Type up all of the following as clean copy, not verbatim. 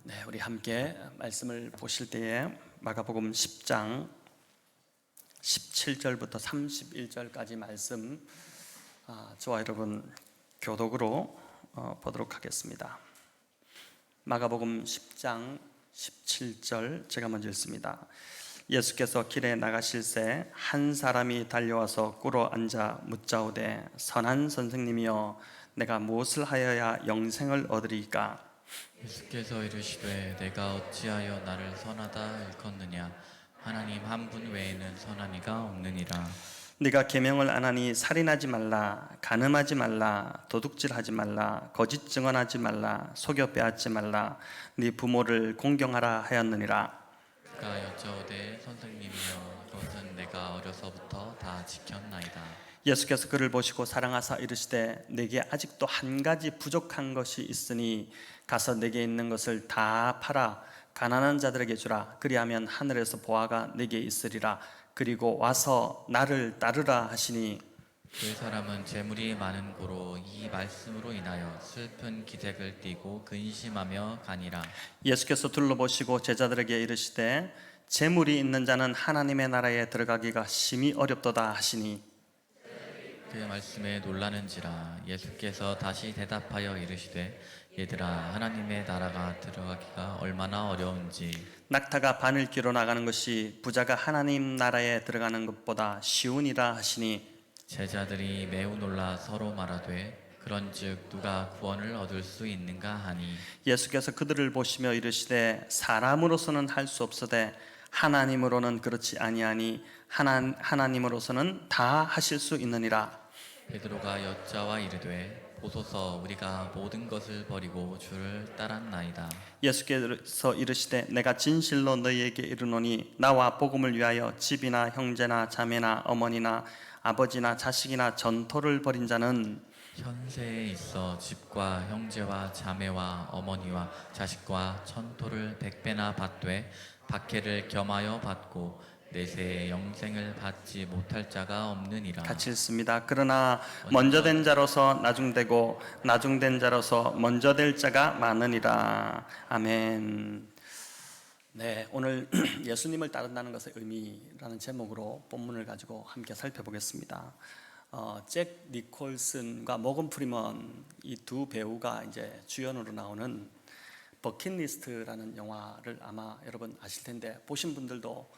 네, 우리 함께 말씀을 보실 때에 마가복음 10장 17절부터 31절까지 말씀 저와 여러분 교독으로 보도록 하겠습니다. 마가복음 10장 17절 제가 먼저 읽습니다. 예수께서 길에 나가실새 한 사람이 달려와서 꿇어 앉아 묻자오되 선한 선생님이여 내가 무엇을 하여야 영생을 얻으리까? 예수께서 이르시되 내가 어찌하여 나를 선하다 일컫느냐 하나님 한 분 외에는 선한 이가 없느니라. 네가 계명을 안 하니 살인하지 말라, 간음하지 말라, 도둑질하지 말라, 거짓 증언하지 말라, 속여 빼앗지 말라, 네 부모를 공경하라 하였느니라. 그가 여짜오되 선생님이여 이것은 내가 어려서부터 다 지켰나이다. 예수께서 그를 보시고 사랑하사 이르시되 내게 아직도 한 가지 부족한 것이 있으니 가서 내게 있는 것을 다 팔아 가난한 자들에게 주라. 그리하면 하늘에서 보화가 내게 있으리라. 그리고 와서 나를 따르라 하시니 그 사람은 재물이 많은 고로 이 말씀으로 인하여 슬픈 기색을 띠고 근심하며 가니라. 예수께서 둘러보시고 제자들에게 이르시되 재물이 있는 자는 하나님의 나라에 들어가기가 심히 어렵도다 하시니 그 말씀에 놀라는지라. 예수께서 다시 대답하여 이르시되 얘들아 하나님의 나라가 들어가기가 얼마나 어려운지 낙타가 바늘기로 나가는 것이 부자가 하나님 나라에 들어가는 것보다 쉬우니라 하시니 제자들이 매우 놀라 서로 말하되 그런즉 누가 구원을 얻을 수 있는가 하니 예수께서 그들을 보시며 이르시되 사람으로서는 할 수 없으되 하나님으로는 그렇지 아니하니 하나님으로서는 다 하실 수 있느니라. 베드로가 여짜와 이르되 보소서 우리가 모든 것을 버리고 주를 따랐나이다. 예수께서 이르시되 내가 진실로 너희에게 이르노니 나와 복음을 위하여 집이나 형제나 자매나 어머니나 아버지나 자식이나 전토를 벌인 자는 현세에 있어 집과 형제와 자매와 어머니와 자식과 천토를 100배나 받되 박해를 겸하여 받고 내세에 영생을 받지 못할 자가 없느니라. 같이 읽습니다. 그러나 먼저 된 자로서 나중되고 나중된 자로서 먼저 될 자가 많으니라. 아멘. 네, 오늘 예수님을 따른다는 것의 의미라는 제목으로 본문을 가지고 함께 살펴보겠습니다. 잭 니콜슨과 모건 프리먼 이 두 배우가 이제 주연으로 나오는 버킷리스트라는 영화를 아마 여러분 아실 텐데 보신 분들도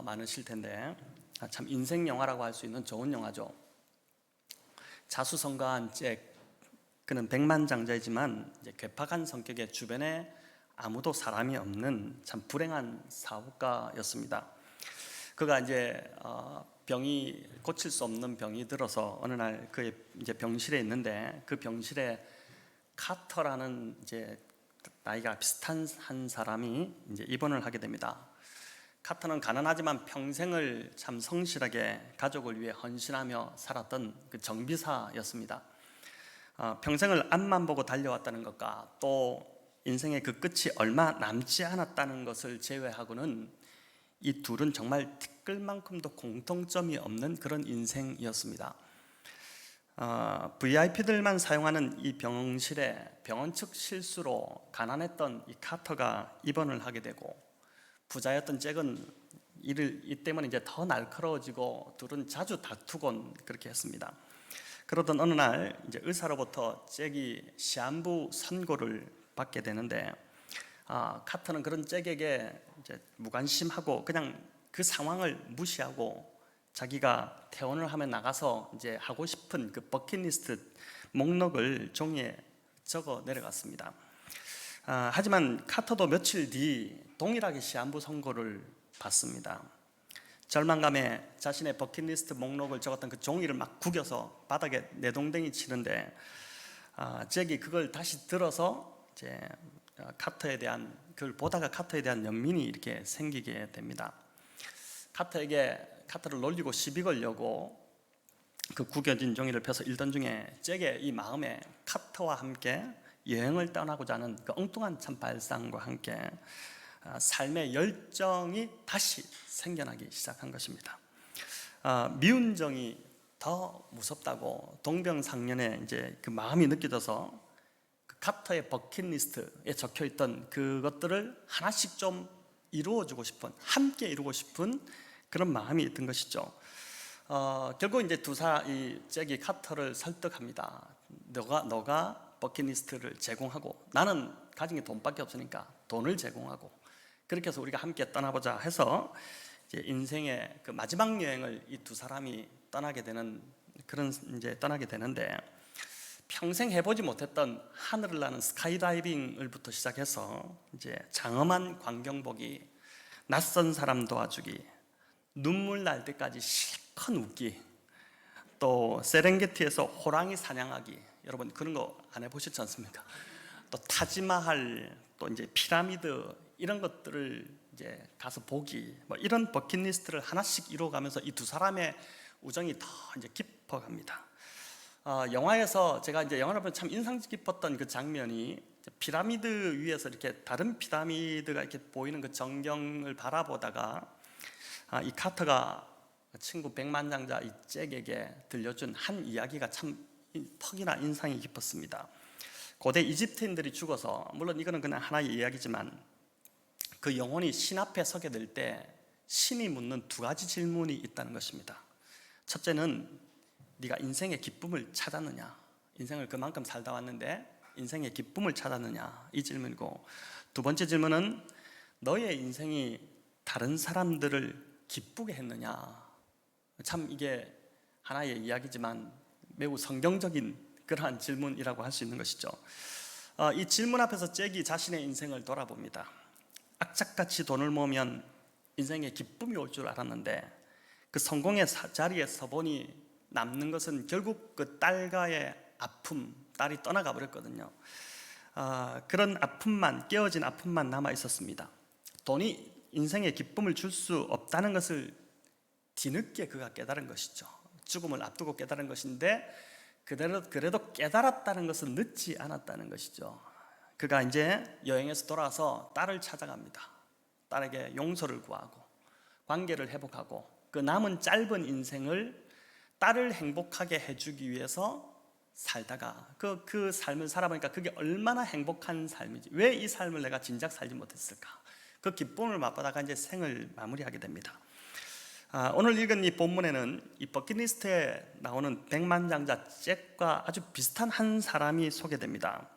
많으실 텐데 참 인생 영화라고 할 수 있는 좋은 영화죠. 자수성가한 잭, 그는 백만장자이지만 이제 괴팍한 성격의 주변에 아무도 사람이 없는 참 불행한 사업가였습니다. 그가 이제 병이 고칠 수 없는 병이 들어서 어느 날 그의 이제 병실에 있는데 그 병실에 카터라는 이제 나이가 비슷한 한 사람이 이제 입원을 하게 됩니다. 카터는 가난하지만 평생을 참 성실하게 가족을 위해 헌신하며 살았던 그 정비사였습니다. 평생을 앞만 보고 달려왔다는 것과 또 인생의 그 끝이 얼마 남지 않았다는 것을 제외하고는 이 둘은 정말 티끌만큼도 공통점이 없는 그런 인생이었습니다. VIP들만 사용하는 이 병실에 병원 측 실수로 가난했던 이 카터가 입원을 하게 되고 부자였던 잭은 이 때문에 이제 더 날카로워지고 둘은 자주 다투곤 그렇게 했습니다. 그러던 어느 날 이제 의사로부터 잭이 시한부 선고를 받게 되는데 카터는 그런 잭에게 이제 무관심하고 그냥 그 상황을 무시하고 자기가 퇴원을 하면 나가서 이제 하고 싶은 그 버킷리스트 목록을 종이에 적어 내려갔습니다. 하지만 카터도 며칠 뒤 동일하게 시한부 선고를 받습니다. 절망감에 자신의 버킷리스트 목록을 적었던 그 종이를 막 구겨서 바닥에 내동댕이 치는데 잭이 그걸 다시 들어서 이제 카터에 대한 그걸 보다가 카터에 대한 연민이 이렇게 생기게 됩니다. 카터를 놀리고 시비 걸려고 그 구겨진 종이를 펴서 읽던 중에 잭의 이 마음에 카터와 함께 여행을 떠나고자 하는 그 엉뚱한 참 발상과 함께 삶의 열정이 다시 생겨나기 시작한 것입니다. 미운 정이 더 무섭다고 동병상련의 이제 그 마음이 느껴져서 카터의 버킷리스트에 적혀있던 그것들을 하나씩 좀 이루어주고 싶은, 함께 이루고 싶은 그런 마음이 든 것이죠. 결국 이제 이 잭이 카터를 설득합니다. 너가 버킷리스트를 제공하고 나는 가진 게 돈밖에 없으니까 돈을 제공하고, 그렇게 해서 우리가 함께 떠나보자 해서 이제 인생의 그 마지막 여행을 이 두 사람이 떠나게 되는데, 평생 해보지 못했던 하늘을 나는 스카이다이빙을부터 시작해서 이제 장엄한 광경 보기, 낯선 사람 도와주기, 눈물 날 때까지 실컷 웃기, 또 세렝게티에서 호랑이 사냥하기, 여러분 그런 거 안 해보셨지 않습니까? 또 타지마할, 또 이제 피라미드 이런 것들을 이제 가서 보기, 뭐 이런 버킷리스트를 하나씩 이루어가면서 이 두 사람의 우정이 더 이제 깊어갑니다. 영화에서 제가 이제 영화를 보면 참 인상 깊었던 그 장면이, 피라미드 위에서 이렇게 다른 피라미드가 이렇게 보이는 그 전경을 바라보다가 이 카터가 친구 백만장자 이 잭에게 들려준 한 이야기가 참 턱이나 인상이 깊었습니다. 고대 이집트인들이 죽어서, 물론 이거는 그냥 하나의 이야기지만, 그 영혼이 신 앞에 서게 될 때 신이 묻는 두 가지 질문이 있다는 것입니다. 첫째는 네가 인생의 기쁨을 찾았느냐, 인생을 그만큼 살다 왔는데 인생의 기쁨을 찾았느냐, 이 질문이고, 두 번째 질문은 너의 인생이 다른 사람들을 기쁘게 했느냐. 참 이게 하나의 이야기지만 매우 성경적인 그러한 질문이라고 할 수 있는 것이죠. 이 질문 앞에서 잭이 자신의 인생을 돌아봅니다. 악착같이 돈을 모으면 인생에 기쁨이 올 줄 알았는데 그 성공의 자리에 서보니 남는 것은 결국 그 딸과의 아픔, 딸이 떠나가 버렸거든요. 그런 아픔만, 깨어진 아픔만 남아 있었습니다. 돈이 인생에 기쁨을 줄 수 없다는 것을 뒤늦게 그가 깨달은 것이죠. 죽음을 앞두고 깨달은 것인데, 그래도 깨달았다는 것은 늦지 않았다는 것이죠. 그가 이제 여행에서 돌아와서 딸을 찾아갑니다. 딸에게 용서를 구하고 관계를 회복하고 그 남은 짧은 인생을 딸을 행복하게 해주기 위해서 살다가 그 삶을 살아보니까 그게 얼마나 행복한 삶이지, 왜 이 삶을 내가 진작 살지 못했을까, 그 기쁨을 맛보다가 이제 생을 마무리하게 됩니다. 오늘 읽은 이 본문에는 이 버킷리스트에 나오는 백만장자 잭과 아주 비슷한 한 사람이 소개됩니다.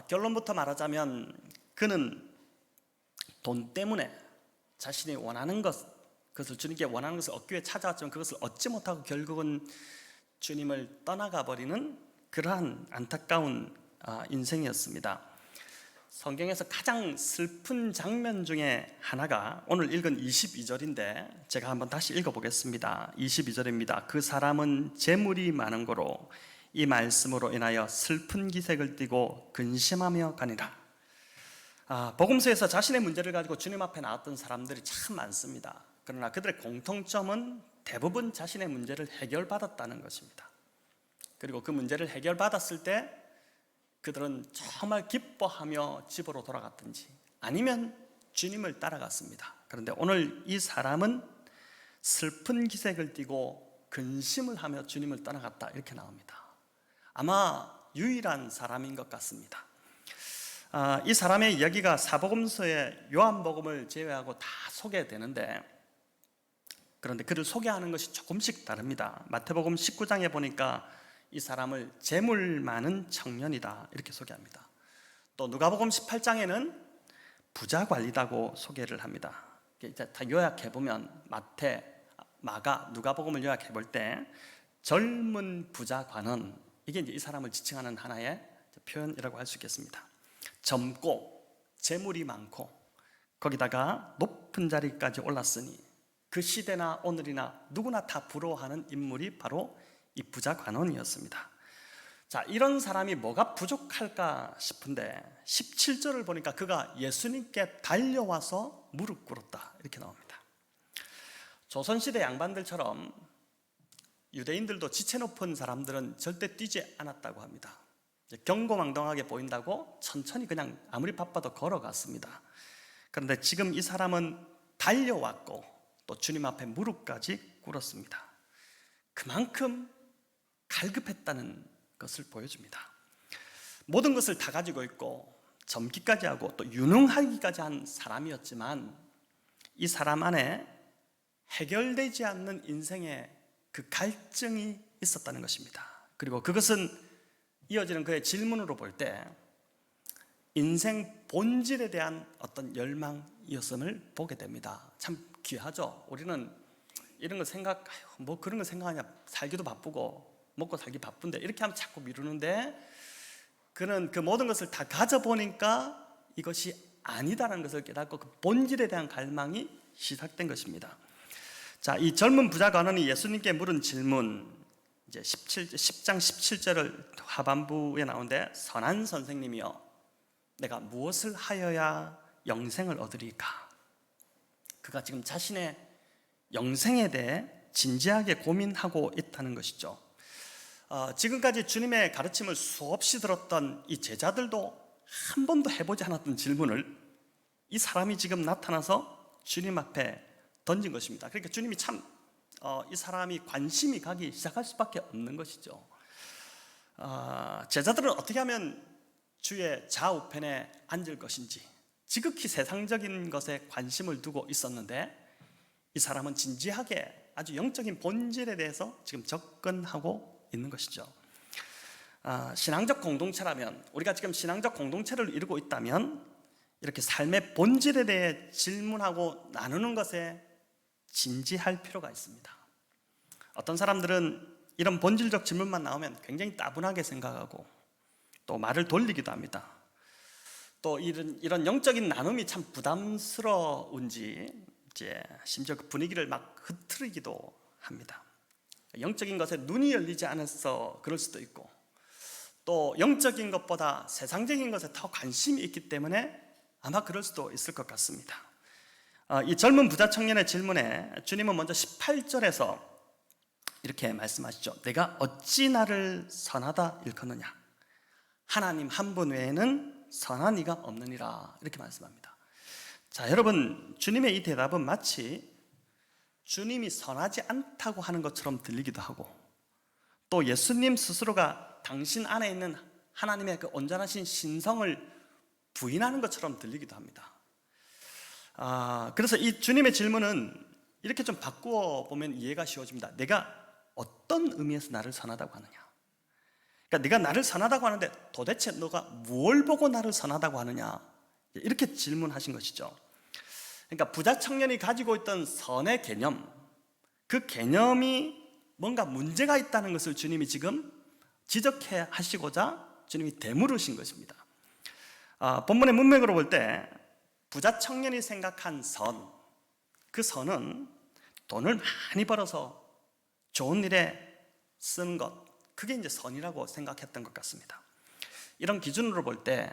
결론부터 말하자면 그는 돈 때문에 자신이 원하는 그것을, 주님께 원하는 것을 얻기 위해 찾아왔지만 그것을 얻지 못하고 결국은 주님을 떠나가 버리는 그러한 안타까운 인생이었습니다. 성경에서 가장 슬픈 장면 중에 하나가 오늘 읽은 22절인데 제가 한번 다시 읽어보겠습니다. 22절입니다. 그 사람은 재물이 많은 고로 이 말씀으로 인하여 슬픈 기색을 띠고 근심하며 가니라. 복음서에서 자신의 문제를 가지고 주님 앞에 나왔던 사람들이 참 많습니다. 그러나 그들의 공통점은 대부분 자신의 문제를 해결받았다는 것입니다. 그리고 그 문제를 해결받았을 때 그들은 정말 기뻐하며 집으로 돌아갔든지 아니면 주님을 따라갔습니다. 그런데 오늘 이 사람은 슬픈 기색을 띠고 근심을 하며 주님을 떠나갔다, 이렇게 나옵니다. 아마 유일한 사람인 것 같습니다. 이 사람의 이야기가 사복음서의 요한복음을 제외하고 다 소개되는데, 그런데 그를 소개하는 것이 조금씩 다릅니다. 마태복음 19장에 보니까 이 사람을 재물 많은 청년이다, 이렇게 소개합니다. 또 누가복음 18장에는 부자 관리다고 소개를 합니다. 다 요약해보면 마태, 마가, 누가복음을 요약해볼 때 젊은 부자 관원, 이게 이제 이 사람을 지칭하는 하나의 표현이라고 할 수 있겠습니다. 젊고 재물이 많고 거기다가 높은 자리까지 올랐으니 그 시대나 오늘이나 누구나 다 부러워하는 인물이 바로 이 부자 관원이었습니다. 자, 이런 사람이 뭐가 부족할까 싶은데 17절을 보니까 그가 예수님께 달려와서 무릎 꿇었다, 이렇게 나옵니다. 조선시대 양반들처럼 유대인들도 지체 높은 사람들은 절대 뛰지 않았다고 합니다. 경고망동하게 보인다고 천천히 그냥 아무리 바빠도 걸어갔습니다. 그런데 지금 이 사람은 달려왔고 또 주님 앞에 무릎까지 꿇었습니다. 그만큼 갈급했다는 것을 보여줍니다. 모든 것을 다 가지고 있고 젊기까지 하고 또 유능하기까지 한 사람이었지만 이 사람 안에 해결되지 않는 인생의 그 갈증이 있었다는 것입니다. 그리고 그것은 이어지는 그의 질문으로 볼 때 인생 본질에 대한 어떤 열망이었음을 보게 됩니다. 참 귀하죠. 우리는 이런 거 뭐 그런 거 생각하냐, 살기도 바쁘고 먹고 살기 바쁜데 이렇게 하면 자꾸 미루는데, 그는 그 모든 것을 다 가져보니까 이것이 아니다라는 것을 깨닫고 그 본질에 대한 갈망이 시작된 것입니다. 자, 이 젊은 부자 관원이 예수님께 물은 질문, 이제 10장 17절을 하반부에 나오는데, 선한 선생님이여 내가 무엇을 하여야 영생을 얻으리까? 그가 지금 자신의 영생에 대해 진지하게 고민하고 있다는 것이죠. 지금까지 주님의 가르침을 수없이 들었던 이 제자들도 한 번도 해보지 않았던 질문을 이 사람이 지금 나타나서 주님 앞에 던진 것입니다. 그러니까 주님이 참 이 사람이 관심이 가기 시작할 수밖에 없는 것이죠. 제자들은 어떻게 하면 주의 좌우편에 앉을 것인지 지극히 세상적인 것에 관심을 두고 있었는데, 이 사람은 진지하게 아주 영적인 본질에 대해서 지금 접근하고 있는 것이죠. 신앙적 공동체라면, 우리가 지금 신앙적 공동체를 이루고 있다면 이렇게 삶의 본질에 대해 질문하고 나누는 것에 진지할 필요가 있습니다. 어떤 사람들은 이런 본질적 질문만 나오면 굉장히 따분하게 생각하고 또 말을 돌리기도 합니다. 또 이런 영적인 나눔이 참 부담스러운지 이제 심지어 그 분위기를 막 흐트리기도 합니다. 영적인 것에 눈이 열리지 않아서 그럴 수도 있고, 또 영적인 것보다 세상적인 것에 더 관심이 있기 때문에 아마 그럴 수도 있을 것 같습니다. 이 젊은 부자 청년의 질문에 주님은 먼저 18절에서 이렇게 말씀하시죠. 내가 어찌 나를 선하다 일컫느냐? 하나님 한 분 외에는 선한 이가 없느니라, 이렇게 말씀합니다. 자, 여러분, 주님의 이 대답은 마치 주님이 선하지 않다고 하는 것처럼 들리기도 하고, 또 예수님 스스로가 당신 안에 있는 하나님의 그 온전하신 신성을 부인하는 것처럼 들리기도 합니다. 그래서 이 주님의 질문은 이렇게 좀 바꾸어 보면 이해가 쉬워집니다. 내가 어떤 의미에서 나를 선하다고 하느냐? 그러니까 네가 나를 선하다고 하는데 도대체 너가 뭘 보고 나를 선하다고 하느냐? 이렇게 질문하신 것이죠. 그러니까 부자 청년이 가지고 있던 선의 개념, 그 개념이 뭔가 문제가 있다는 것을 주님이 지금 지적해 하시고자 주님이 되물으신 것입니다. 본문의 문맥으로 볼 때 부자 청년이 생각한 선, 그 선은 돈을 많이 벌어서 좋은 일에 쓰는 것, 그게 이제 선이라고 생각했던 것 같습니다. 이런 기준으로 볼 때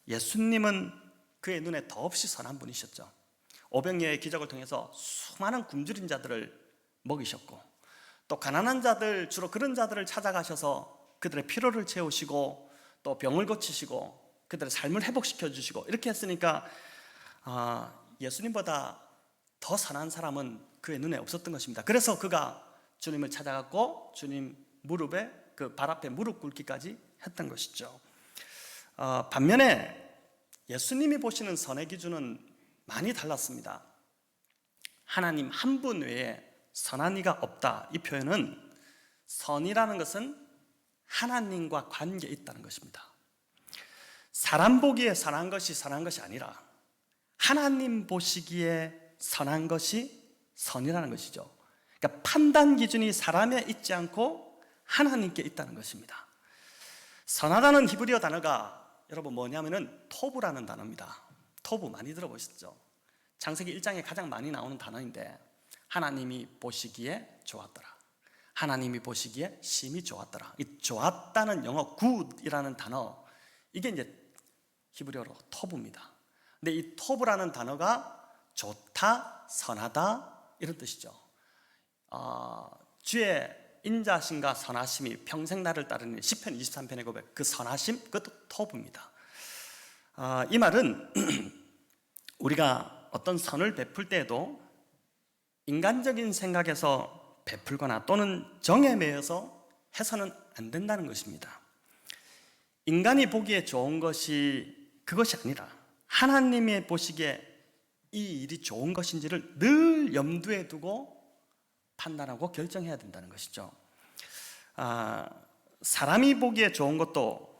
예수님은 그의 눈에 더없이 선한 분이셨죠. 오병이어의 기적을 통해서 수많은 굶주린 자들을 먹이셨고, 또 가난한 자들, 주로 그런 자들을 찾아가셔서 그들의 피로를 채우시고 또 병을 고치시고 그들의 삶을 회복시켜 주시고, 이렇게 했으니까 예수님보다 더 선한 사람은 그의 눈에 없었던 것입니다. 그래서 그가 주님을 찾아갔고 주님 무릎에, 그 발 앞에 무릎 꿇기까지 했던 것이죠. 반면에 예수님이 보시는 선의 기준은 많이 달랐습니다. 하나님 한 분 외에 선한 이가 없다, 이 표현은 선이라는 것은 하나님과 관계에 있다는 것입니다. 사람 보기에 선한 것이 선한 것이 아니라 하나님 보시기에 선한 것이 선이라는 것이죠. 그러니까 판단 기준이 사람에 있지 않고 하나님께 있다는 것입니다. 선하다는 히브리어 단어가 여러분 뭐냐면은 토브라는 단어입니다. 토브 많이 들어보셨죠? 창세기 1장에 가장 많이 나오는 단어인데, 하나님이 보시기에 좋았더라, 하나님이 보시기에 심히 좋았더라. 이 좋았다는 영어 good이라는 단어, 이게 이제 히브리어로 토브입니다. 근데 이 토브라는 단어가 좋다, 선하다, 이런 뜻이죠. 주의 인자심과 선하심이 평생 나를 따르는 시편 23편의 고백, 그 선하심, 그것도 토브입니다. 이 말은 우리가 어떤 선을 베풀 때에도 인간적인 생각에서 베풀거나 또는 정에 매여서 해서는 안 된다는 것입니다. 인간이 보기에 좋은 것이 그것이 아니라 하나님의 보시기에 이 일이 좋은 것인지를 늘 염두에 두고 판단하고 결정해야 된다는 것이죠. 사람이 보기에 좋은 것도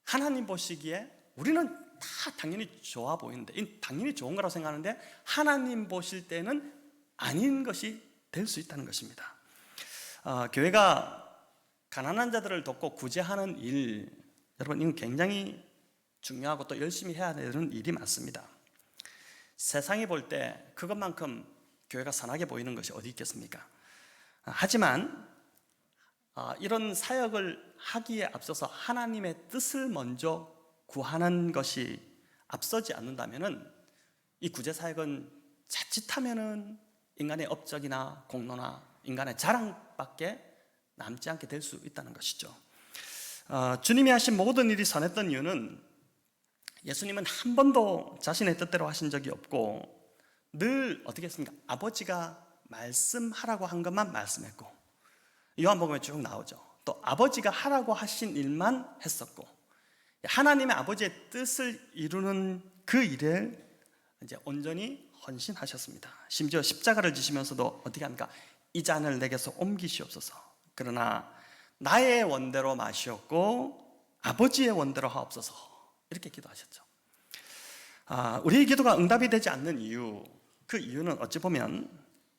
하나님 보시기에 우리는 다 당연히 좋아 보이는데, 당연히 좋은 거라고 생각하는데 하나님 보실 때는 아닌 것이 될 수 있다는 것입니다. 교회가 가난한 자들을 돕고 구제하는 일, 여러분 이건 굉장히 중요하고 또 열심히 해야 되는 일이 맞습니다. 세상이 볼 때 그것만큼 교회가 선하게 보이는 것이 어디 있겠습니까? 하지만 이런 사역을 하기에 앞서서 하나님의 뜻을 먼저 구하는 것이 앞서지 않는다면 이 구제 사역은 자칫하면 인간의 업적이나 공로나 인간의 자랑밖에 남지 않게 될 수 있다는 것이죠. 주님이 하신 모든 일이 선했던 이유는 예수님은 한 번도 자신의 뜻대로 하신 적이 없고 늘 어떻게 했습니까? 아버지가 말씀하라고 한 것만 말씀했고, 요한복음에 쭉 나오죠. 또 아버지가 하라고 하신 일만 했었고, 하나님의 아버지의 뜻을 이루는 그 일을 이제 온전히 헌신하셨습니다. 심지어 십자가를 지시면서도 어떻게 합니까? 이 잔을 내게서 옮기시옵소서. 그러나 나의 원대로 마시옵고 아버지의 원대로 하옵소서. 이렇게 기도하셨죠. 우리의 기도가 응답이 되지 않는 이유, 그 이유는 어찌 보면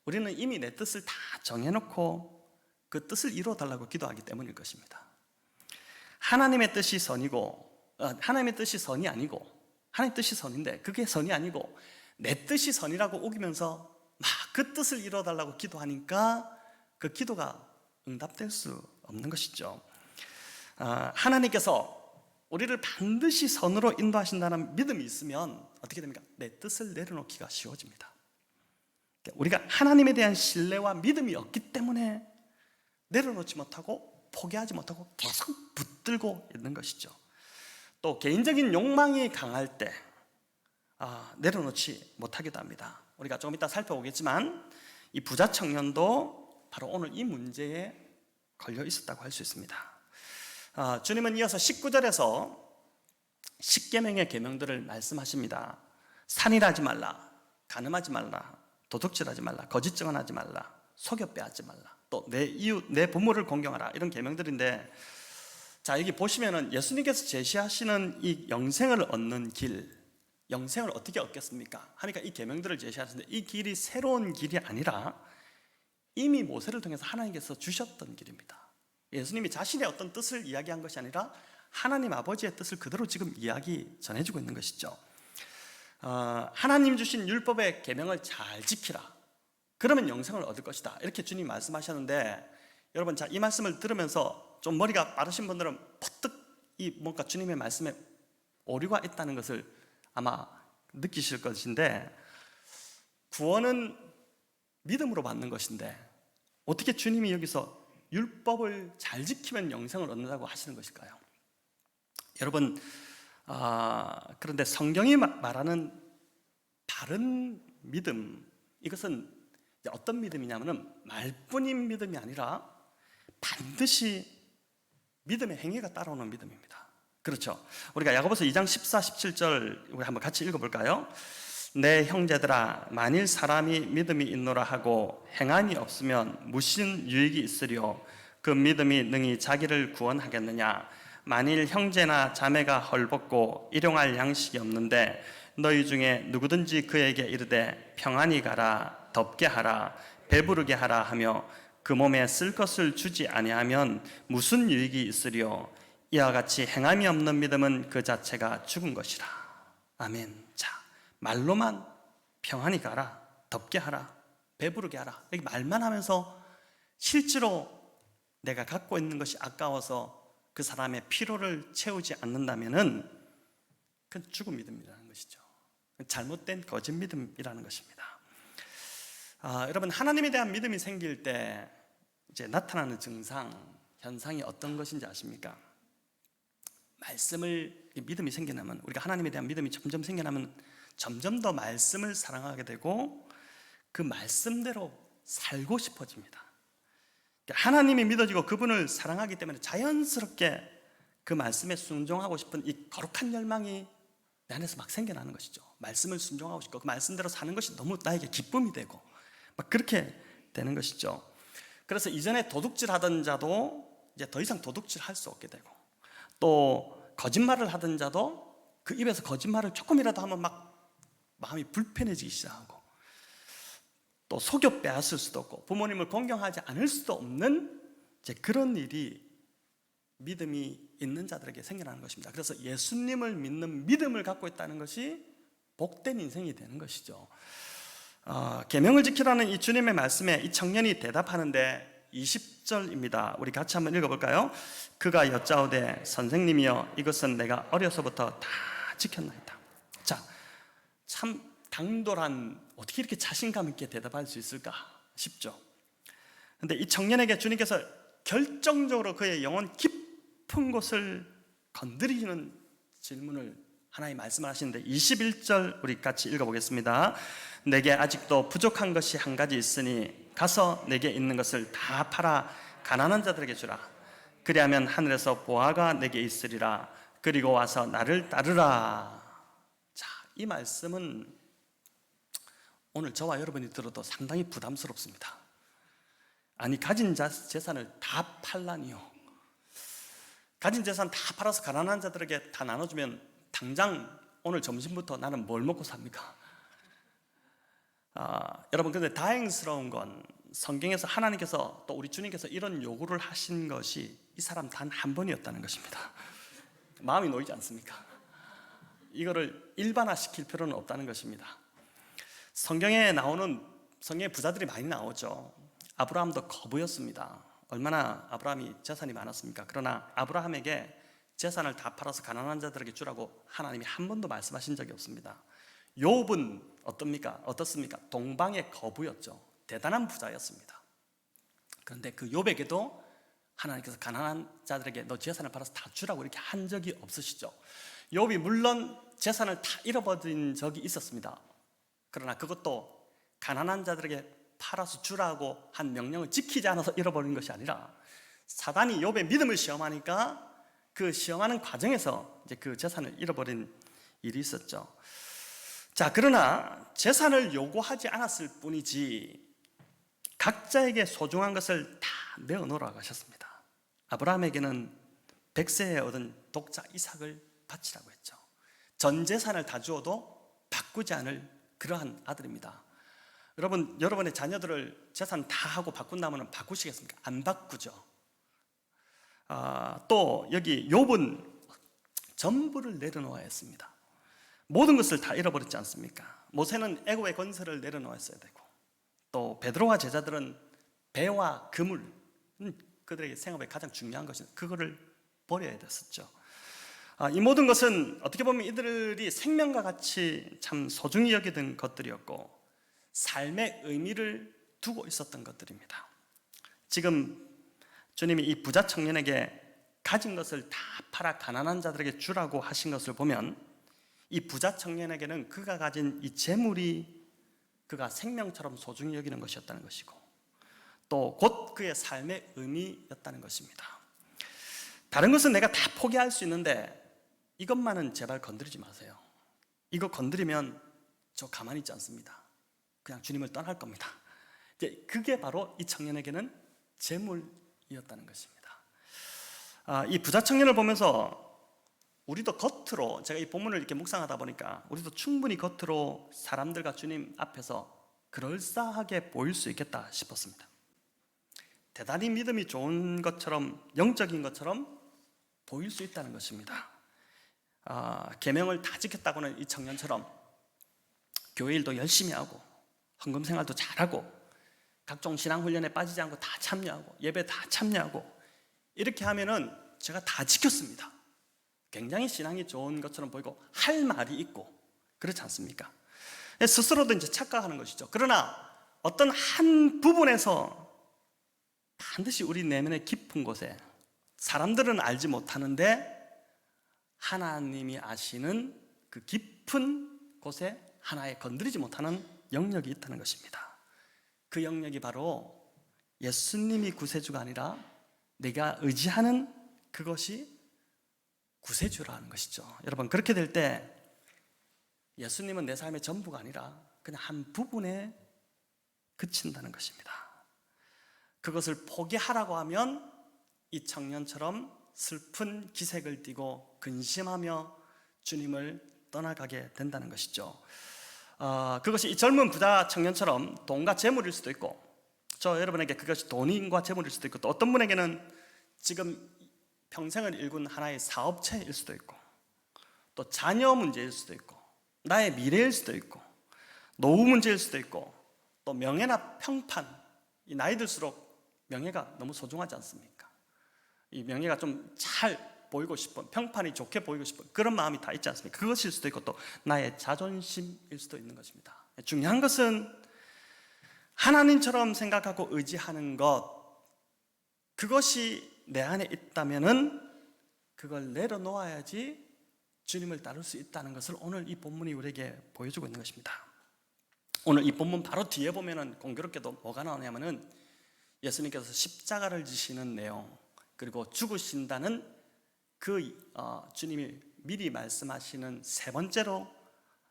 우리는 이미 내 뜻을 다 정해놓고 그 뜻을 이루어달라고 기도하기 때문일 것입니다. 하나님의 뜻이 선이고, 하나님의 뜻이 선이 아니고, 하나님의 뜻이 선인데 그게 선이 아니고 내 뜻이 선이라고 우기면서 막 그 뜻을 이루어달라고 기도하니까 그 기도가 응답될 수 없는 것이죠. 하나님께서 우리를 반드시 선으로 인도하신다는 믿음이 있으면 어떻게 됩니까? 내 뜻을 내려놓기가 쉬워집니다. 우리가 하나님에 대한 신뢰와 믿음이 없기 때문에 내려놓지 못하고 포기하지 못하고 계속 붙들고 있는 것이죠. 또 개인적인 욕망이 강할 때 내려놓지 못하기도 합니다. 우리가 조금 이따 살펴보겠지만 이 부자 청년도 바로 오늘 이 문제에 걸려 있었다고 할 수 있습니다. 주님은 이어서 19절에서 10계명의 계명들을 말씀하십니다. 살인하지 말라, 간음하지 말라, 도둑질하지 말라, 거짓 증언하지 말라, 속여 빼앗지 말라, 또 내 이웃, 내 부모를 공경하라, 이런 계명들인데, 자 여기 보시면은 예수님께서 제시하시는 이 영생을 얻는 길, 영생을 어떻게 얻겠습니까? 하니까 이 계명들을 제시하시는데 이 길이 새로운 길이 아니라 이미 모세를 통해서 하나님께서 주셨던 길입니다. 예수님이 자신의 어떤 뜻을 이야기한 것이 아니라 하나님 아버지의 뜻을 그대로 지금 이야기 전해주고 있는 것이죠. 하나님 주신 율법의 계명을 잘 지키라, 그러면 영생을 얻을 것이다, 이렇게 주님이 말씀하셨는데, 여러분 자 이 말씀을 들으면서 좀 머리가 빠르신 분들은 퍼뜩 이 뭔가 주님의 말씀에 오류가 있다는 것을 아마 느끼실 것인데, 구원은 믿음으로 받는 것인데 어떻게 주님이 여기서 율법을 잘 지키면 영생을 얻는다고 하시는 것일까요? 여러분, 그런데 성경이 말하는 바른 믿음, 이것은 어떤 믿음이냐면 말뿐인 믿음이 아니라 반드시 믿음의 행위가 따라오는 믿음입니다. 그렇죠? 우리가 야고보서 2장 14, 17절 우리 한번 같이 읽어볼까요? 내 형제들아, 만일 사람이 믿음이 있노라 하고 행함이 없으면 무슨 유익이 있으리요? 그 믿음이 능히 자기를 구원하겠느냐? 만일 형제나 자매가 헐벗고 일용할 양식이 없는데 너희 중에 누구든지 그에게 이르되 평안히 가라, 덥게 하라, 배부르게 하라 하며 그 몸에 쓸 것을 주지 아니하면 무슨 유익이 있으리요? 이와 같이 행함이 없는 믿음은 그 자체가 죽은 것이라. 아멘. 자, 말로만 평안히 가라, 덥게 하라, 배부르게 하라, 이렇게 말만 하면서 실제로 내가 갖고 있는 것이 아까워서 그 사람의 피로를 채우지 않는다면은 그건 죽은 믿음이라는 것이죠. 잘못된 거짓 믿음이라는 것입니다. 여러분, 하나님에 대한 믿음이 생길 때 이제 나타나는 증상, 현상이 어떤 것인지 아십니까? 말씀을, 믿음이 생겨나면, 우리가 하나님에 대한 믿음이 점점 생겨나면 점점 더 말씀을 사랑하게 되고 그 말씀대로 살고 싶어집니다. 하나님이 믿어지고 그분을 사랑하기 때문에 자연스럽게 그 말씀에 순종하고 싶은 이 거룩한 열망이 내 안에서 막 생겨나는 것이죠. 말씀을 순종하고 싶고 그 말씀대로 사는 것이 너무 나에게 기쁨이 되고 막 그렇게 되는 것이죠. 그래서 이전에 도둑질 하던 자도 이제 더 이상 도둑질 할 수 없게 되고, 또 거짓말을 하던 자도 그 입에서 거짓말을 조금이라도 하면 막 마음이 불편해지기 시작하고, 또 속여 빼앗을 수도 없고 부모님을 공경하지 않을 수도 없는 이제 그런 일이 믿음이 있는 자들에게 생겨나는 것입니다. 그래서 예수님을 믿는 믿음을 갖고 있다는 것이 복된 인생이 되는 것이죠. 계명을 지키라는 이 주님의 말씀에 이 청년이 대답하는데 20절입니다. 우리 같이 한번 읽어볼까요? 그가 여짜오되 선생님이여 이것은 내가 어려서부터 다 지켰나이다. 자, 참 당돌한, 어떻게 이렇게 자신감 있게 대답할 수 있을까 싶죠. 그런데 이 청년에게 주님께서 결정적으로 그의 영혼 깊은 곳을 건드리는 질문을 하나님 말씀을 하시는데 21절 우리 같이 읽어보겠습니다. 내게 아직도 부족한 것이 한 가지 있으니 가서 내게 있는 것을 다 팔아 가난한 자들에게 주라. 그리하면 하늘에서 보화가 내게 있으리라. 그리고 와서 나를 따르라. 자, 이 말씀은 오늘 저와 여러분이 들어도 상당히 부담스럽습니다. 아니, 가진 재산을 다 팔라니요. 가진 재산 다 팔아서 가난한 자들에게 다 나눠주면 당장 오늘 점심부터 나는 뭘 먹고 삽니까? 여러분, 근데 다행스러운 건 성경에서 하나님께서 또 우리 주님께서 이런 요구를 하신 것이 이 사람 단 한 번이었다는 것입니다. 마음이 놓이지 않습니까? 이거를 일반화시킬 필요는 없다는 것입니다. 성경에 부자들이 많이 나오죠. 아브라함도 거부였습니다. 얼마나 아브라함이 재산이 많았습니까? 그러나 아브라함에게 재산을 다 팔아서 가난한 자들에게 주라고 하나님이 한 번도 말씀하신 적이 없습니다. 욥은 어떻습니까? 동방의 거부였죠. 대단한 부자였습니다. 그런데 그 욥에게도 하나님께서 가난한 자들에게 너 재산을 팔아서 다 주라고 이렇게 한 적이 없으시죠. 욥이 물론 재산을 다 잃어버린 적이 있었습니다. 그러나 그것도 가난한 자들에게 팔아서 주라고 한 명령을 지키지 않아서 잃어버린 것이 아니라 사단이 욥의 믿음을 시험하니까 그 시험하는 과정에서 이제 그 재산을 잃어버린 일이 있었죠. 자, 그러나 재산을 요구하지 않았을 뿐이지 각자에게 소중한 것을 다 내어놓으라고 하셨습니다. 아브라함에게는 100세에 얻은 독자 이삭을 바치라고 했죠. 전 재산을 다 주어도 바꾸지 않을 그러한 아들입니다. 여러분의 자녀들을 재산 다 하고 바꾼다면 바꾸시겠습니까? 안 바꾸죠. 또 여기 욥은 전부를 내려놓아야 했습니다. 모든 것을 다 잃어버렸지 않습니까? 모세는 애고의 권세를 내려놓았어야 되고, 또 베드로와 제자들은 배와 그물, 그들에게 생업에 가장 중요한 것은 그거를 버려야 됐었죠. 이 모든 것은 어떻게 보면 이들이 생명과 같이 참 소중히 여기던 것들이었고 삶의 의미를 두고 있었던 것들입니다. 지금 주님이 이 부자 청년에게 가진 것을 다 팔아 가난한 자들에게 주라고 하신 것을 보면 이 부자 청년에게는 그가 가진 이 재물이 그가 생명처럼 소중히 여기는 것이었다는 것이고, 또 곧 그의 삶의 의미였다는 것입니다. 다른 것은 내가 다 포기할 수 있는데 이것만은 제발 건드리지 마세요. 이거 건드리면 저 가만히 있지 않습니다. 그냥 주님을 떠날 겁니다. 이제 그게 바로 이 청년에게는 재물이었다는 것입니다. 이 부자 청년을 보면서 우리도 겉으로, 제가 이 본문을 이렇게 묵상하다 보니까 우리도 충분히 겉으로 사람들과 주님 앞에서 그럴싸하게 보일 수 있겠다 싶었습니다. 대단히 믿음이 좋은 것처럼, 영적인 것처럼 보일 수 있다는 것입니다. 계명을 다 지켰다고는 이 청년처럼 교회 일도 열심히 하고 헌금 생활도 잘하고 각종 신앙훈련에 빠지지 않고 다 참여하고 예배 다 참여하고 이렇게 하면은 제가 다 지켰습니다. 굉장히 신앙이 좋은 것처럼 보이고 할 말이 있고 그렇지 않습니까? 스스로도 이제 착각하는 것이죠. 그러나 어떤 한 부분에서 반드시 우리 내면의 깊은 곳에 사람들은 알지 못하는데 하나님이 아시는 그 깊은 곳에 하나의 건드리지 못하는 영역이 있다는 것입니다. 그 영역이 바로 예수님이 구세주가 아니라 내가 의지하는 그것이 구세주라는 것이죠. 여러분, 그렇게 될 때 예수님은 내 삶의 전부가 아니라 그냥 한 부분에 그친다는 것입니다. 그것을 포기하라고 하면 이 청년처럼 슬픈 기색을 띠고 근심하며 주님을 떠나가게 된다는 것이죠. 그것이 이 젊은 부자 청년처럼 돈과 재물일 수도 있고, 저 여러분에게 그것이 돈과 재물일 수도 있고, 또 어떤 분에게는 지금 평생을 일군 하나의 사업체일 수도 있고, 또 자녀 문제일 수도 있고, 나의 미래일 수도 있고, 노후 문제일 수도 있고, 또 명예나 평판. 이 나이 들수록 명예가 너무 소중하지 않습니까? 이 명예가 좀 잘 보이고 싶은, 평판이 좋게 보이고 싶은 그런 마음이 다 있지 않습니까? 그것일 수도 있고, 또 나의 자존심일 수도 있는 것입니다. 중요한 것은 하나님처럼 생각하고 의지하는 것, 그것이 내 안에 있다면은 그걸 내려놓아야지 주님을 따를 수 있다는 것을 오늘 이 본문이 우리에게 보여주고 있는 것입니다. 오늘 이 본문 바로 뒤에 보면은 공교롭게도 뭐가 나오냐면은 예수님께서 십자가를 지시는 내용, 그리고 죽으신다는 주님이 미리 말씀하시는 세 번째로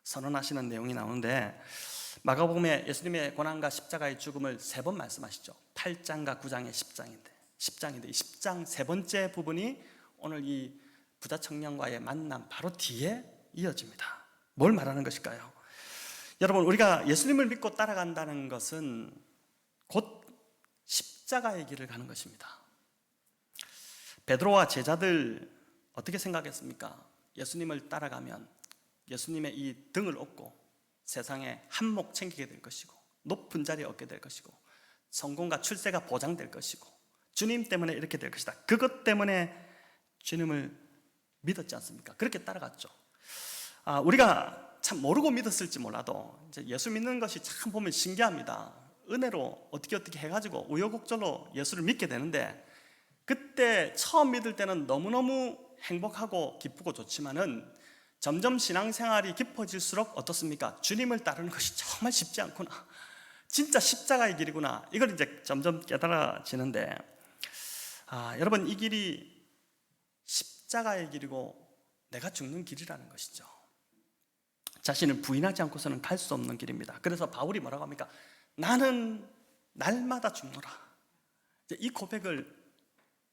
선언하시는 내용이 나오는데, 마가복음에 예수님의 고난과 십자가의 죽음을 세 번 말씀하시죠. 8장과 9장의 10장인데 이 10장 세 번째 부분이 오늘 이 부자 청년과의 만남 바로 뒤에 이어집니다. 뭘 말하는 것일까요? 여러분, 우리가 예수님을 믿고 따라간다는 것은 곧 십자가의 길을 가는 것입니다. 베드로와 제자들 어떻게 생각했습니까? 예수님을 따라가면 예수님의 이 등을 업고 세상에 한몫 챙기게 될 것이고, 높은 자리에 얻게 될 것이고, 성공과 출세가 보장될 것이고, 주님 때문에 이렇게 될 것이다. 그것 때문에 주님을 믿었지 않습니까? 그렇게 따라갔죠. 우리가 참 모르고 믿었을지 몰라도 이제 예수 믿는 것이 참 보면 신기합니다. 은혜로 어떻게 해가지고 우여곡절로 예수를 믿게 되는데, 그때 처음 믿을 때는 너무너무 행복하고 기쁘고 좋지만은 점점 신앙생활이 깊어질수록 어떻습니까? 주님을 따르는 것이 정말 쉽지 않구나, 진짜 십자가의 길이구나, 이걸 이제 점점 깨달아지는데, 여러분, 이 길이 십자가의 길이고 내가 죽는 길이라는 것이죠. 자신을 부인하지 않고서는 갈 수 없는 길입니다. 그래서 바울이 뭐라고 합니까? 나는 날마다 죽노라. 이 고백을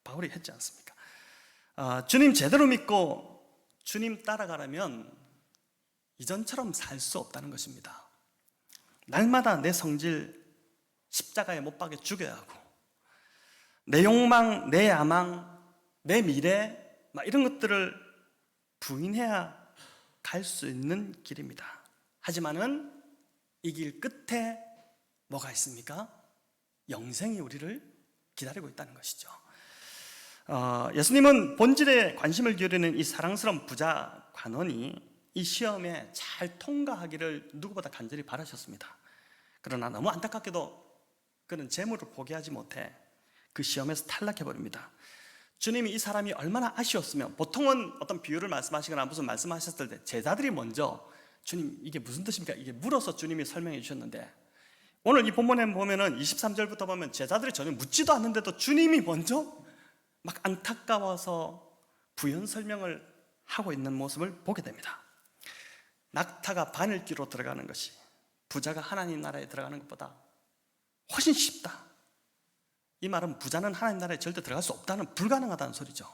바울이 했지 않습니까? 주님 제대로 믿고 주님 따라가려면 이전처럼 살 수 없다는 것입니다. 날마다 내 성질 십자가에 못 박여 죽여야 하고, 내 욕망, 내 야망, 내 미래, 이런 것들을 부인해야 갈 수 있는 길입니다. 하지만은 이 길 끝에 뭐가 있습니까? 영생이 우리를 기다리고 있다는 것이죠. 예수님은 본질에 관심을 기울이는 이 사랑스러운 부자 관원이 이 시험에 잘 통과하기를 누구보다 간절히 바라셨습니다. 그러나 너무 안타깝게도 그는 재물을 포기하지 못해 그 시험에서 탈락해버립니다. 주님이 이 사람이 얼마나 아쉬웠으면, 보통은 어떤 비유를 말씀하시거나 무슨 말씀하셨을 때 제자들이 먼저 주님 이게 무슨 뜻입니까? 이게 물어서 주님이 설명해 주셨는데, 오늘 이 본문에 보면은 23절부터 보면 제자들이 전혀 묻지도 않는데도 주님이 먼저 막 안타까워서 부연 설명을 하고 있는 모습을 보게 됩니다. 낙타가 바늘귀로 들어가는 것이 부자가 하나님 나라에 들어가는 것보다 훨씬 쉽다. 이 말은 부자는 하나님 나라에 절대 들어갈 수 없다는, 불가능하다는 소리죠.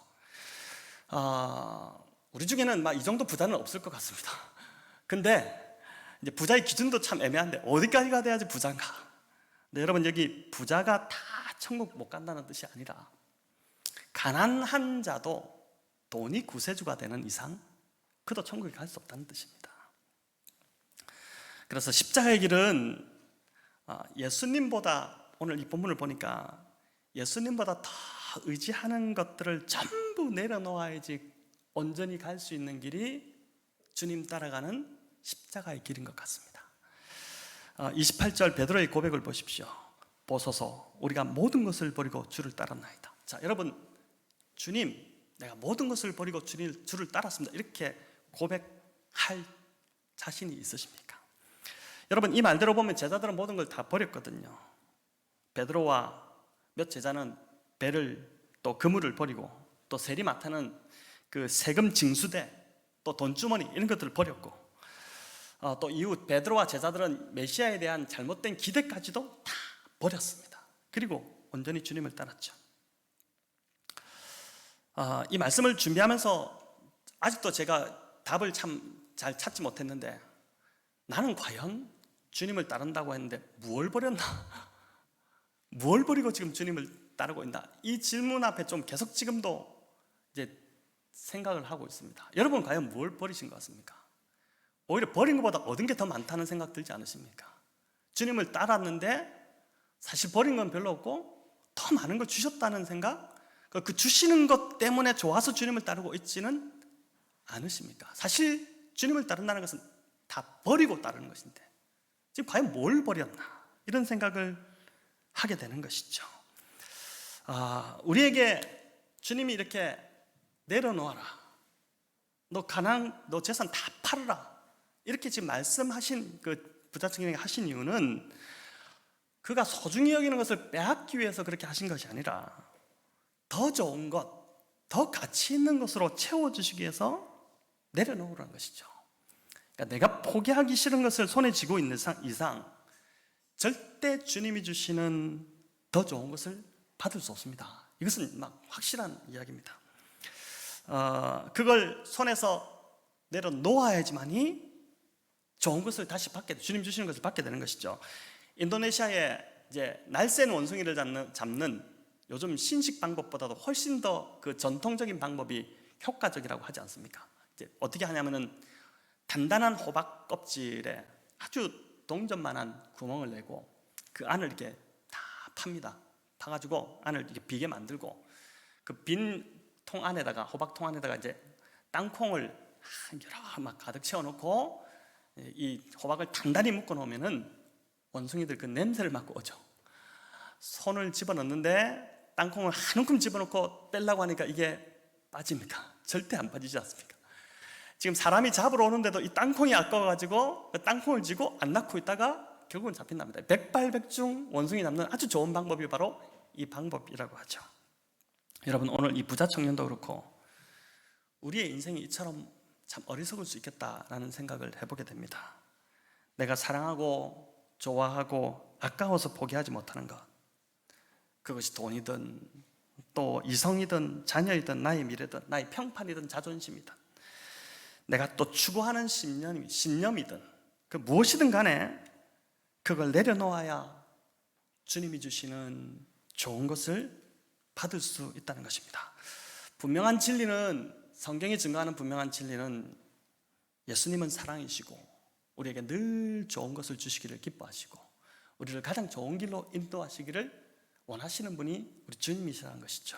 우리 중에는 이 정도 부자는 없을 것 같습니다. 근데 이제 부자의 기준도 참 애매한데 어디까지가 돼야지 부자인가? 근데 여러분, 여기 부자가 다 천국 못 간다는 뜻이 아니라 가난한 자도 돈이 구세주가 되는 이상 그도 천국에 갈 수 없다는 뜻입니다. 그래서 십자가의 길은 예수님보다, 오늘 이 본문을 보니까 예수님보다 더 의지하는 것들을 전부 내려놓아야지 온전히 갈 수 있는 길이 주님 따라가는 십자가의 길인 것 같습니다. 28절 베드로의 고백을 보십시오. 보소서, 우리가 모든 것을 버리고 주를 따랐나이다. 자, 여러분, 주님, 내가 모든 것을 버리고 주를 따랐습니다, 이렇게 고백할 자신이 있으십니까? 여러분, 이 말대로 보면 제자들은 모든 걸 다 버렸거든요. 베드로와 몇 제자는 배를 또 그물을 버리고, 또 세리마타는 그 세금 징수대, 또 돈주머니 이런 것들을 버렸고, 또 이후 베드로와 제자들은 메시아에 대한 잘못된 기대까지도 다 버렸습니다. 그리고 온전히 주님을 따랐죠. 이 말씀을 준비하면서 아직도 제가 답을 참 잘 찾지 못했는데, 나는 과연 주님을 따른다고 했는데 무엇을 버렸나? 무엇을 버리고 지금 주님을 따르고 있나? 이 질문 앞에 좀 계속 지금도 이제 생각을 하고 있습니다. 여러분 과연 무엇을 버리신 것 같습니까? 오히려 버린 것보다 얻은 게 더 많다는 생각 들지 않으십니까? 주님을 따랐는데 사실 버린 건 별로 없고 더 많은 걸 주셨다는 생각? 그 주시는 것 때문에 좋아서 주님을 따르고 있지는 않으십니까? 사실 주님을 따른다는 것은 다 버리고 따르는 것인데 지금 과연 뭘 버렸나? 이런 생각을 하게 되는 것이죠. 우리에게 주님이 이렇게 내려놓아라, 너 재산 다 팔아라, 이렇게 지금 말씀하신 그 부자 청년에게 하신 이유는 그가 소중히 여기는 것을 빼앗기 위해서 그렇게 하신 것이 아니라 더 좋은 것, 더 가치 있는 것으로 채워주시기 위해서 내려놓으라는 것이죠. 그러니까 내가 포기하기 싫은 것을 손에 쥐고 있는 이상 절대 주님이 주시는 더 좋은 것을 받을 수 없습니다. 이것은 막 확실한 이야기입니다. 그걸 손에서 내려놓아야지만이 좋은 것을 다시 받게, 주님 주시는 것을 받게 되는 것이죠. 인도네시아에 이제 날쌘 원숭이를 잡는 요즘 신식 방법보다도 훨씬 더 그 전통적인 방법이 효과적이라고 하지 않습니까? 이제 어떻게 하냐면은 단단한 호박 껍질에 아주 동전만한 구멍을 내고 그 안을 이렇게 다 팝니다. 파가지고 안을 이렇게 비게 만들고 그 빈 통 안에다가, 호박통 안에다가 이제 땅콩을 여러 막 가득 채워놓고 이 호박을 단단히 묶어 놓으면은 원숭이들 그 냄새를 맡고 오죠. 손을 집어넣는데 땅콩을 한 움큼 집어넣고 빼려고 하니까 이게 빠집니까? 절대 안 빠지지 않습니까? 지금 사람이 잡으러 오는데도 이 땅콩이 아까워가지고 그 땅콩을 쥐고 안 낳고 있다가 결국은 잡힌답니다. 백발백중 원숭이 잡는 아주 좋은 방법이 바로 이 방법이라고 하죠. 여러분, 오늘 이 부자 청년도 그렇고 우리의 인생이 이처럼 참 어리석을 수 있겠다라는 생각을 해보게 됩니다. 내가 사랑하고 좋아하고 아까워서 포기하지 못하는 것, 그것이 돈이든 또 이성이든 자녀이든 나의 미래든 나의 평판이든 자존심이든 내가 또 추구하는 신념이든 그 무엇이든 간에 그걸 내려놓아야 주님이 주시는 좋은 것을 받을 수 있다는 것입니다. 분명한 진리는, 성경이 증거하는 분명한 진리는 예수님은 사랑이시고 우리에게 늘 좋은 것을 주시기를 기뻐하시고 우리를 가장 좋은 길로 인도하시기를 원하시는 분이 우리 주님이시라는 것이죠.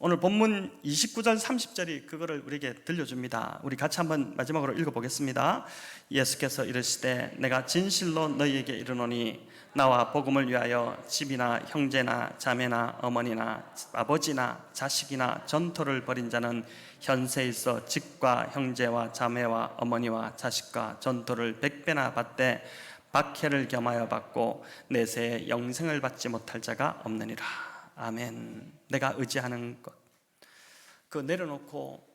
오늘 본문 29절 30절이 그거를 우리에게 들려줍니다. 우리 같이 한번 마지막으로 읽어보겠습니다. 예수께서 이르시되 내가 진실로 너희에게 이르노니 나와 복음을 위하여 집이나 형제나 자매나 어머니나 아버지나 자식이나 전토를 벌인 자는 현세에 있어 집과 형제와 자매와 어머니와 자식과 전토를 100배나 받되 박해를 겸하여 받고 내세에 영생을 받지 못할 자가 없느니라. 아멘. 내가 의지하는 것, 그 내려놓고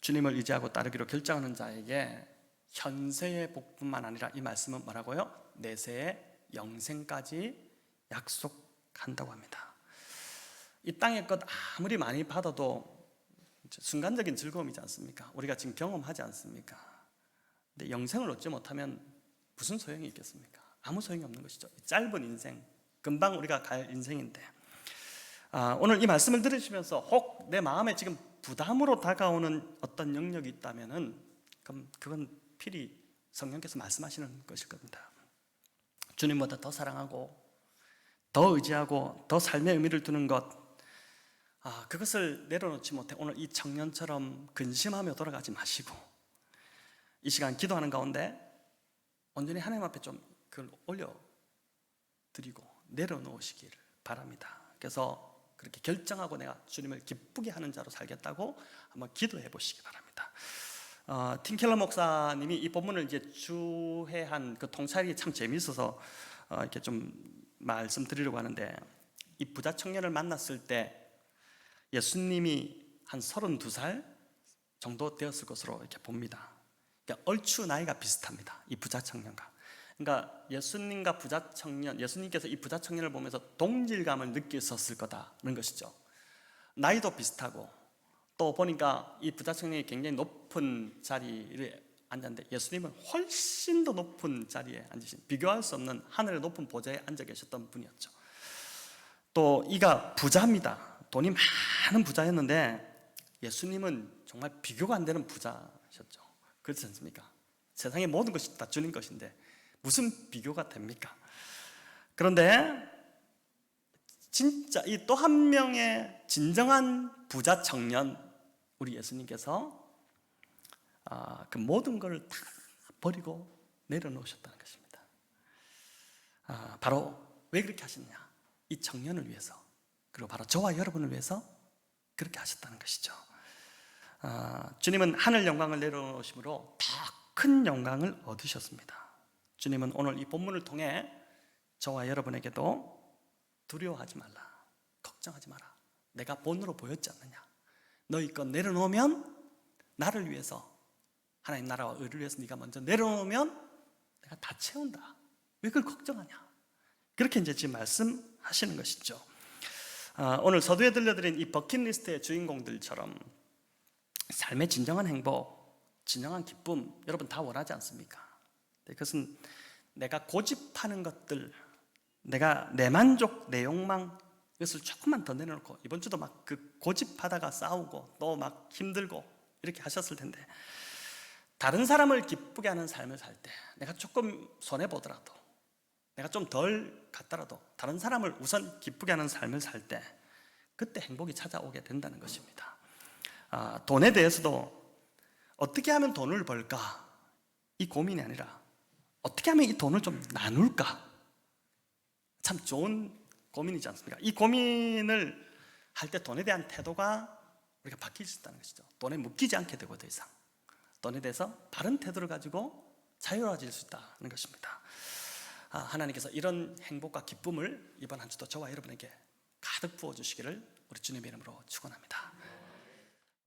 주님을 의지하고 따르기로 결정하는 자에게 현세의 복뿐만 아니라 이 말씀은 뭐라고요? 내세의 영생까지 약속한다고 합니다. 이 땅의 것 아무리 많이 받아도 순간적인 즐거움이지 않습니까? 우리가 지금 경험하지 않습니까? 근데 영생을 얻지 못하면 무슨 소용이 있겠습니까? 아무 소용이 없는 것이죠. 짧은 인생, 금방 우리가 갈 인생인데, 오늘 이 말씀을 들으시면서 혹 내 마음에 지금 부담으로 다가오는 어떤 영역이 있다면은 그럼 그건 필히 성령께서 말씀하시는 것일 겁니다. 주님보다 더 사랑하고 더 의지하고 더 삶의 의미를 두는 것, 그것을 내려놓지 못해 오늘 이 청년처럼 근심하며 돌아가지 마시고 이 시간 기도하는 가운데 온전히 하나님 앞에 좀 그걸 올려드리고 내려놓으시기를 바랍니다. 그래서 그렇게 결정하고 내가 주님을 기쁘게 하는 자로 살겠다고 한번 기도해 보시기 바랍니다. 팀 켈러 목사님이 이 본문을 이제 주해한 그 통찰이 참 재미있어서 이렇게 좀 말씀드리려고 하는데, 이 부자 청년을 만났을 때 예수님이 한 32살 정도 되었을 것으로 이렇게 봅니다. 그러니까 얼추 나이가 비슷합니다. 이 부자 청년과. 그러니까 예수님과 부자 청년, 예수님께서 이 부자 청년을 보면서 동질감을 느꼈었을 거다는 것이죠. 나이도 비슷하고 또 보니까 이 부자 청년이 굉장히 높은 자리에 앉았는데 예수님은 훨씬 더 높은 자리에 앉으신, 비교할 수 없는 하늘의 높은 보좌에 앉아 계셨던 분이었죠. 또 이가 부자입니다. 돈이 많은 부자였는데 예수님은 정말 비교가 안 되는 부자셨죠. 그렇지 않습니까? 세상의 모든 것이 다 주님 것인데 무슨 비교가 됩니까? 그런데 진짜 이 또 한 명의 진정한 부자 청년, 우리 예수님께서 그 모든 걸 다 버리고 내려놓으셨다는 것입니다. 바로 왜 그렇게 하셨냐? 이 청년을 위해서, 그리고 바로 저와 여러분을 위해서 그렇게 하셨다는 것이죠. 주님은 하늘 영광을 내려놓으심으로 더 큰 영광을 얻으셨습니다. 주님은 오늘 이 본문을 통해 저와 여러분에게도 두려워하지 말라, 걱정하지 마라, 내가 본으로 보였지 않느냐, 너희 것 내려놓으면 나를 위해서, 하나님 나라와 의를 위해서 네가 먼저 내려놓으면 내가 다 채운다, 왜 그걸 걱정하냐, 그렇게 이제 지금 말씀하시는 것이죠. 오늘 서두에 들려드린 이 버킷리스트의 주인공들처럼 삶의 진정한 행복, 진정한 기쁨, 여러분 다 원하지 않습니까? 그것은 내가 고집하는 것들, 내가 내 만족, 내 욕망, 이것을 조금만 더 내려놓고, 이번 주도 막 그 고집하다가 싸우고 또 막 힘들고 이렇게 하셨을 텐데, 다른 사람을 기쁘게 하는 삶을 살 때 내가 조금 손해보더라도, 내가 좀 덜 갔더라도 다른 사람을 우선 기쁘게 하는 삶을 살 때 그때 행복이 찾아오게 된다는 것입니다. 돈에 대해서도 어떻게 하면 돈을 벌까, 이 고민이 아니라 어떻게 하면 이 돈을 좀 나눌까, 참 좋은 고민이지 않습니까? 이 고민을 할 때 돈에 대한 태도가 우리가 바뀔 수 있다는 것이죠. 돈에 묶이지 않게 되고 더 이상 돈에 대해서 바른 태도를 가지고 자유로워질 수 있다는 것입니다. 하나님께서 이런 행복과 기쁨을 이번 한 주도 저와 여러분에게 가득 부어주시기를 우리 주님의 이름으로 축원합니다.